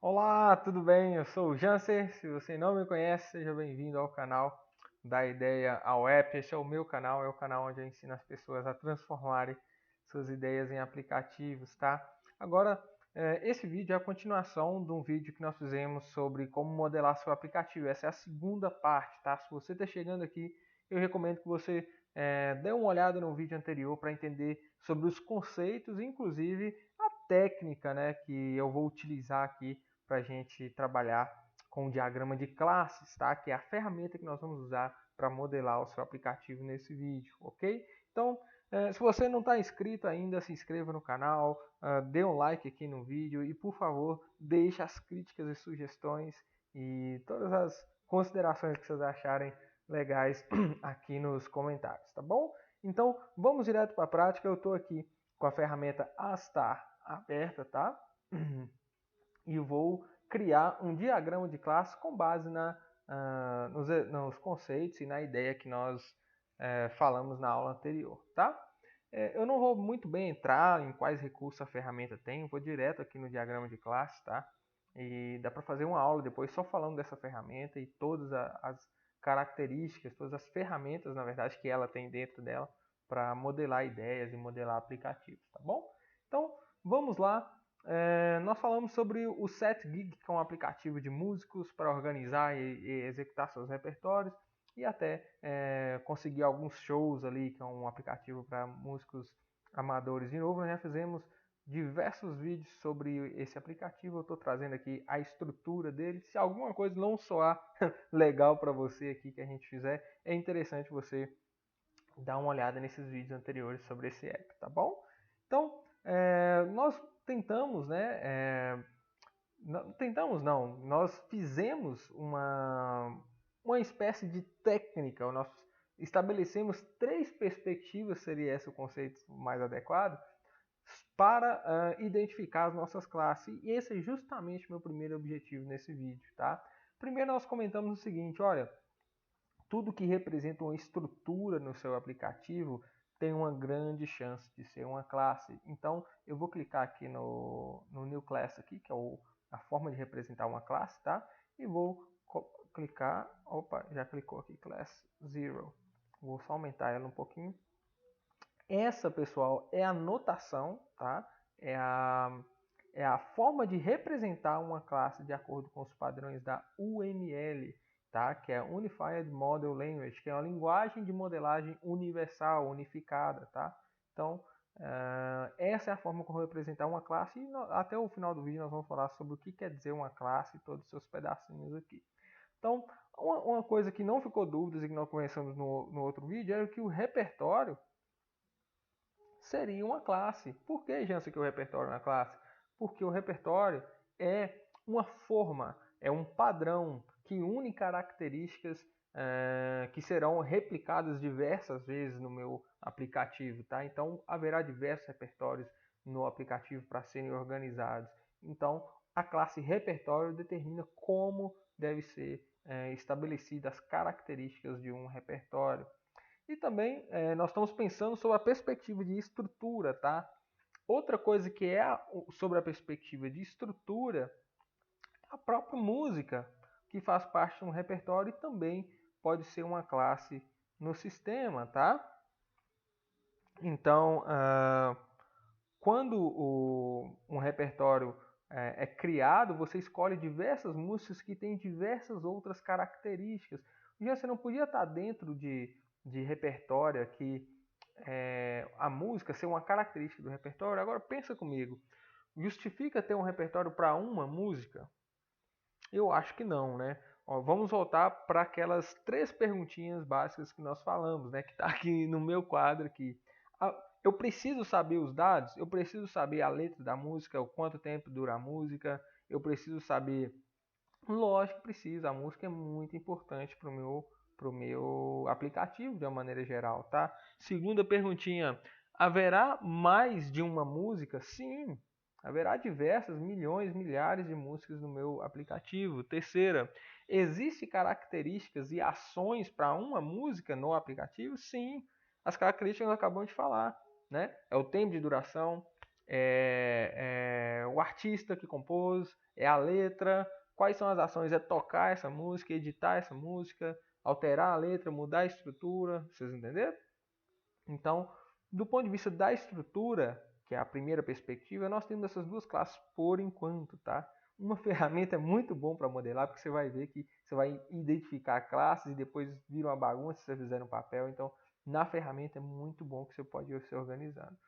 Olá, tudo bem? Eu sou o Janser. Se você não me conhece, seja bem-vindo ao canal da Ideia ao App. Este é o meu canal, é o canal onde eu ensino as pessoas a transformarem suas ideias em aplicativos, tá? Agora, esse vídeo é a continuação de um vídeo que nós fizemos sobre como modelar seu aplicativo. Essa é a segunda parte, tá? Se você está chegando aqui, eu recomendo que você dê uma olhada no vídeo anterior para entender sobre os conceitos, inclusive a técnica, né, que eu vou utilizar aqui para a gente trabalhar com o diagrama de classes, tá? Que é a ferramenta que nós vamos usar para modelar o seu aplicativo nesse vídeo, ok? Então, se você não está inscrito ainda, se inscreva no canal, dê um like aqui no vídeo e, por favor, deixe as críticas e sugestões e todas as considerações que vocês acharem legais aqui nos comentários, tá bom? Então, vamos direto para a prática. Eu estou aqui com a ferramenta Astar aberta, tá? E vou criar um diagrama de classe com base nos conceitos e na ideia que nós falamos na aula anterior, tá? Eu não vou muito bem entrar em quais recursos a ferramenta tem, vou direto aqui no diagrama de classe, tá? E dá para fazer uma aula depois só falando dessa ferramenta e todas as características, todas as ferramentas, na verdade, que ela tem dentro dela para modelar ideias e modelar aplicativos, tá bom? Então, vamos lá. Nós falamos sobre o SetGig, que é um aplicativo de músicos para organizar e executar seus repertórios e até conseguir alguns shows ali, que é um aplicativo para músicos amadores. De novo, nós já fizemos diversos vídeos sobre esse aplicativo. Eu estou trazendo aqui a estrutura dele. Se alguma coisa não soar legal para você aqui que a gente fizer, é interessante você dar uma olhada nesses vídeos anteriores sobre esse app, tá bom? Então, nós tentamos, né? Tentamos não, nós fizemos uma espécie de técnica, nós estabelecemos três perspectivas, seria esse o conceito mais adequado, para identificar as nossas classes. E esse é justamente o meu primeiro objetivo nesse vídeo, tá? Primeiro nós comentamos o seguinte, olha, tudo que representa uma estrutura no seu aplicativo tem uma grande chance de ser uma classe. Então, eu vou clicar aqui no New Class aqui, que é a forma de representar uma classe, tá? E vou clicar, opa, já clicou aqui, Class Zero. Vou só aumentar ela um pouquinho. Essa, pessoal, é a notação, tá? É a forma de representar uma classe de acordo com os padrões da UML, tá? Que é Unified Model Language, que é uma linguagem de modelagem universal, unificada, tá? Então, essa é a forma como representar uma classe e até o final do vídeo nós vamos falar sobre o que quer dizer uma classe e todos os seus pedacinhos aqui. Então, uma coisa que não ficou dúvidas e que nós conversamos no outro vídeo era que o repertório seria uma classe. Por que, Jansen, que o repertório é uma classe? Porque o repertório é uma forma, é um padrão que une características que serão replicadas diversas vezes no meu aplicativo, tá? Então, haverá diversos repertórios no aplicativo para serem organizados. Então, a classe repertório determina como deve ser estabelecidas as características de um repertório. E também nós estamos pensando sobre a perspectiva de estrutura, tá? Outra coisa que é sobre a perspectiva de estrutura, a própria música, que faz parte de um repertório e também pode ser uma classe no sistema, tá? Então, quando um repertório é criado, você escolhe diversas músicas que têm diversas outras características. Já você não podia estar dentro de repertório aqui, a música ser uma característica do repertório. Agora pensa comigo, justifica ter um repertório para uma música? Eu acho que não, né? Ó, vamos voltar para aquelas três perguntinhas básicas que nós falamos, né? Que está aqui no meu quadro aqui. Eu preciso saber os dados, eu preciso saber a letra da música, o quanto tempo dura a música, eu preciso saber. Lógico que precisa, a música é muito importante pro meu aplicativo de uma maneira geral, tá? Segunda perguntinha, haverá mais de uma música? Sim, haverá diversas, milhões, milhares de músicas no meu aplicativo. Terceira, existem características e ações para uma música no aplicativo? Sim, as características que nós acabamos de falar, né? É o tempo de duração, é o artista que compôs, é a letra, quais são as ações, é tocar essa música, editar essa música, alterar a letra, mudar a estrutura, vocês entenderam? Então, do ponto de vista da estrutura, que é a primeira perspectiva, nós temos essas duas classes por enquanto, tá? Uma ferramenta é muito bom para modelar, porque você vai ver que você vai identificar classes e depois vira uma bagunça se você fizer no papel. Então, na ferramenta é muito bom que você pode ir se organizando.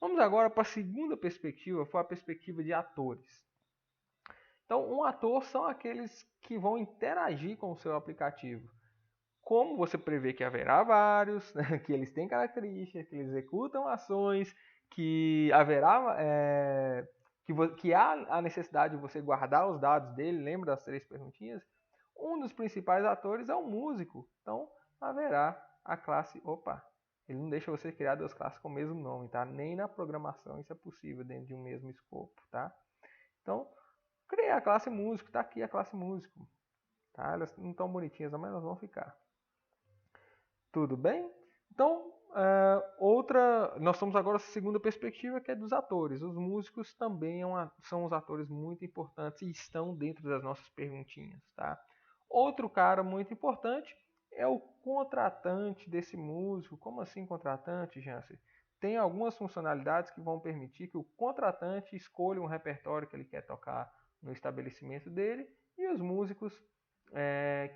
Vamos agora para a segunda perspectiva, foi a perspectiva de atores. Então, um ator são aqueles que vão interagir com o seu aplicativo. Como você prevê que haverá vários, né, que eles têm características, que eles executam ações, que haverá que há a necessidade de você guardar os dados dele, lembra das 3 perguntinhas? Um dos principais atores é o músico, então haverá a classe. Opa, ele não deixa você criar 2 classes com o mesmo nome, tá? Nem na programação isso é possível dentro de um mesmo escopo, tá? Então, criei a classe músico, tá aqui a classe músico, tá? Elas não estão bonitinhas, mas elas vão ficar. Tudo bem? Então, nós estamos agora na segunda perspectiva, que é dos atores. Os músicos também são os atores muito importantes e estão dentro das nossas perguntinhas, tá? Outro cara muito importante é o contratante desse músico. Como assim contratante, Jansen? Tem algumas funcionalidades que vão permitir que o contratante escolha um repertório que ele quer tocar no estabelecimento dele e os músicos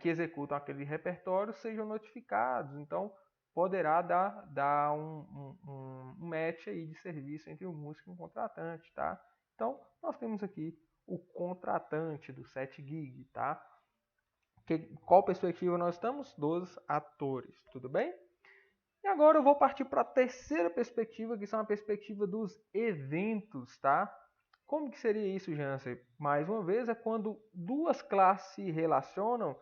que executam aquele repertório sejam notificados. Então, poderá dar um match aí de serviço entre o músico e o contratante, tá? Então, nós temos aqui o contratante do 7GB, tá? Qual perspectiva nós estamos? Dos atores, tudo bem? E agora eu vou partir para a terceira perspectiva, que são a perspectiva dos eventos, tá? Como que seria isso, Jansen? Mais uma vez, é quando duas classes se relacionam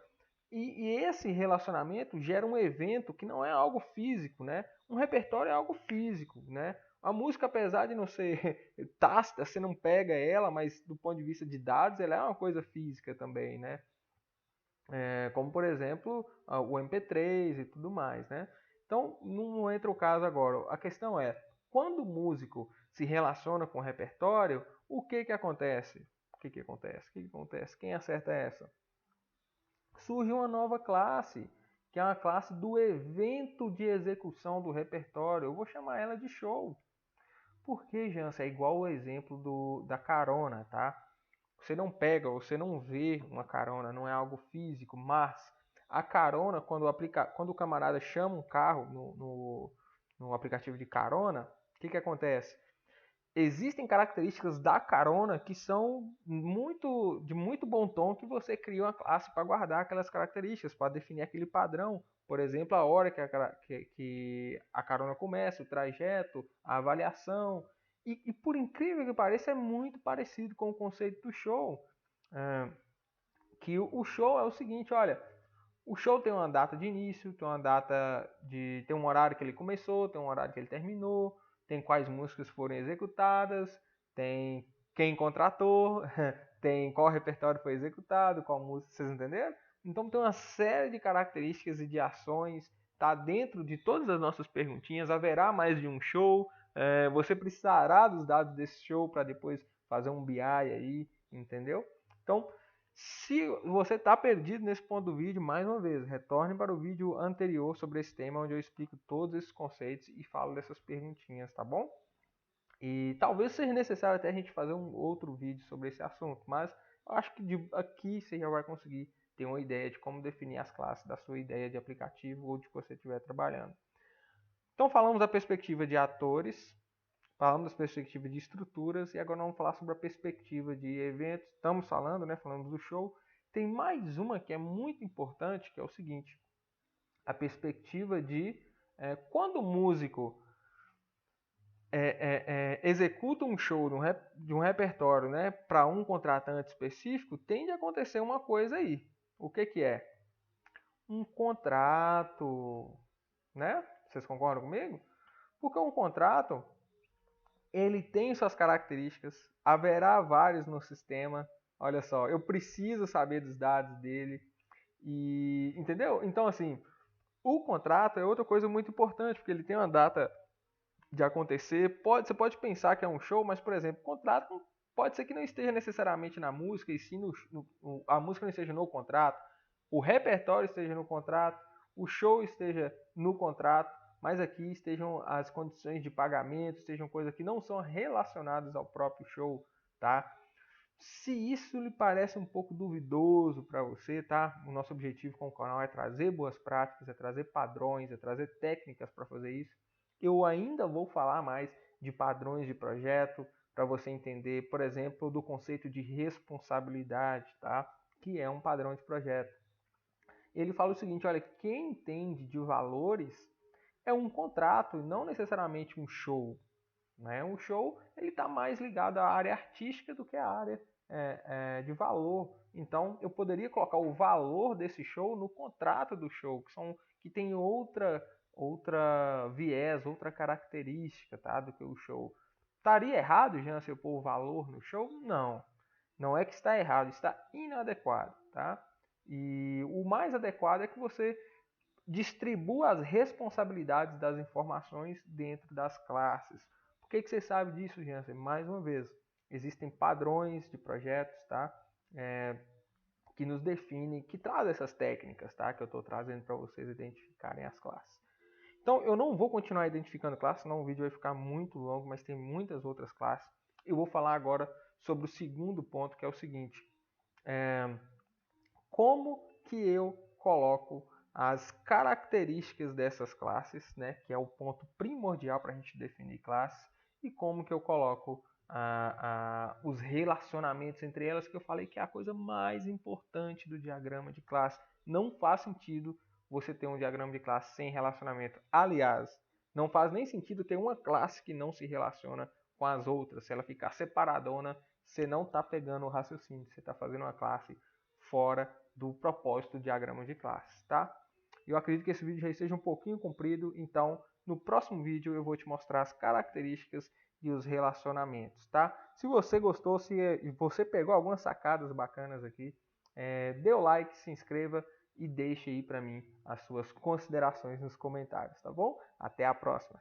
e esse relacionamento gera um evento que não é algo físico, né? Um repertório é algo físico, né? A música, apesar de não ser tácita, você não pega ela, mas do ponto de vista de dados, ela é uma coisa física também, né? Como, por exemplo, o MP3 e tudo mais, né? Então, não entra o caso agora. A questão é, quando o músico se relaciona com o repertório, o que que acontece? O que que acontece? O que que acontece? Quem acerta essa? Surge uma nova classe, que é uma classe do evento de execução do repertório. Eu vou chamar ela de show. Por que, Jansen? É igual o exemplo da carona, tá? Você não pega, você não vê uma carona, não é algo físico, mas a carona, quando o camarada chama um carro no aplicativo de carona, o que acontece? Existem características da carona que são de muito bom tom, que você cria uma classe para guardar aquelas características, para definir aquele padrão. Por exemplo, a hora que a carona começa, o trajeto, a avaliação. E por incrível que pareça, é muito parecido com o conceito do show. Que o show é o seguinte, olha, o show tem uma data de início, tem um horário que ele começou, tem um horário que ele terminou, tem quais músicas foram executadas, tem quem contratou, tem qual repertório foi executado, qual música, vocês entenderam? Então tem uma série de características e de ações, está dentro de todas as nossas perguntinhas, haverá mais de um show, você precisará dos dados desse show para depois fazer um BI aí, entendeu? Então, se você está perdido nesse ponto do vídeo, mais uma vez, retorne para o vídeo anterior sobre esse tema, onde eu explico todos esses conceitos e falo dessas perguntinhas, tá bom? E talvez seja necessário até a gente fazer um outro vídeo sobre esse assunto, mas eu acho que aqui você já vai conseguir ter uma ideia de como definir as classes da sua ideia de aplicativo ou de que você estiver trabalhando. Então falamos da perspectiva de atores, falamos da perspectiva de estruturas e agora vamos falar sobre a perspectiva de eventos. Estamos falando, né? Falamos do show. Tem mais uma que é muito importante, que é o seguinte: a perspectiva de quando o músico executa um show de um repertório, né, para um contratante específico, tende a acontecer uma coisa aí. O que que é? Um contrato, né? Vocês concordam comigo? Porque um contrato ele tem suas características, haverá vários no sistema. Olha só, eu preciso saber dos dados dele. E entendeu? Então assim, o contrato é outra coisa muito importante, porque ele tem uma data de acontecer. Você pode pensar que é um show, mas, por exemplo, o contrato pode ser que não esteja necessariamente na música, e sim a música não esteja no contrato, o repertório esteja no contrato, o show esteja no contrato, mas aqui estejam as condições de pagamento, estejam coisas que não são relacionadas ao próprio show, tá? Se isso lhe parece um pouco duvidoso para você, tá? O nosso objetivo com o canal é trazer boas práticas, é trazer padrões, é trazer técnicas para fazer isso. Eu ainda vou falar mais de padrões de projeto para você entender, por exemplo, do conceito de responsabilidade, tá? Que é um padrão de projeto. Ele fala o seguinte, olha, quem entende de valores é um contrato, não necessariamente um show. Né? Um show ele está mais ligado à área artística do que à área de valor. Então eu poderia colocar o valor desse show no contrato do show, que tem outra viés, outra característica, tá, do que o show. Estaria errado, Jean, se eu pôr o valor no show? Não. Não é que está errado, está inadequado, tá? E o mais adequado é que você distribua as responsabilidades das informações dentro das classes. Por que você sabe disso, Jansen? Mais uma vez, existem padrões de projetos, tá? Que nos definem, que trazem essas técnicas, tá? Que eu estou trazendo para vocês identificarem as classes. Então, eu não vou continuar identificando classes, senão o vídeo vai ficar muito longo, mas tem muitas outras classes. Eu vou falar agora sobre o segundo ponto, que é o seguinte. Como que eu coloco as características dessas classes, né, que é o ponto primordial para a gente definir classes, e como que eu coloco os relacionamentos entre elas, que eu falei que é a coisa mais importante do diagrama de classe. Não faz sentido você ter um diagrama de classe sem relacionamento. Aliás, não faz nem sentido ter uma classe que não se relaciona com as outras. Se ela ficar separadona, você não está pegando o raciocínio, você está fazendo uma classe fora do propósito do diagrama de classes, tá? Eu acredito que esse vídeo já esteja um pouquinho comprido, então no próximo vídeo eu vou te mostrar as características e os relacionamentos, tá? Se você gostou, se você pegou algumas sacadas bacanas aqui, dê o like, se inscreva e deixe aí para mim as suas considerações nos comentários, tá bom? Até a próxima!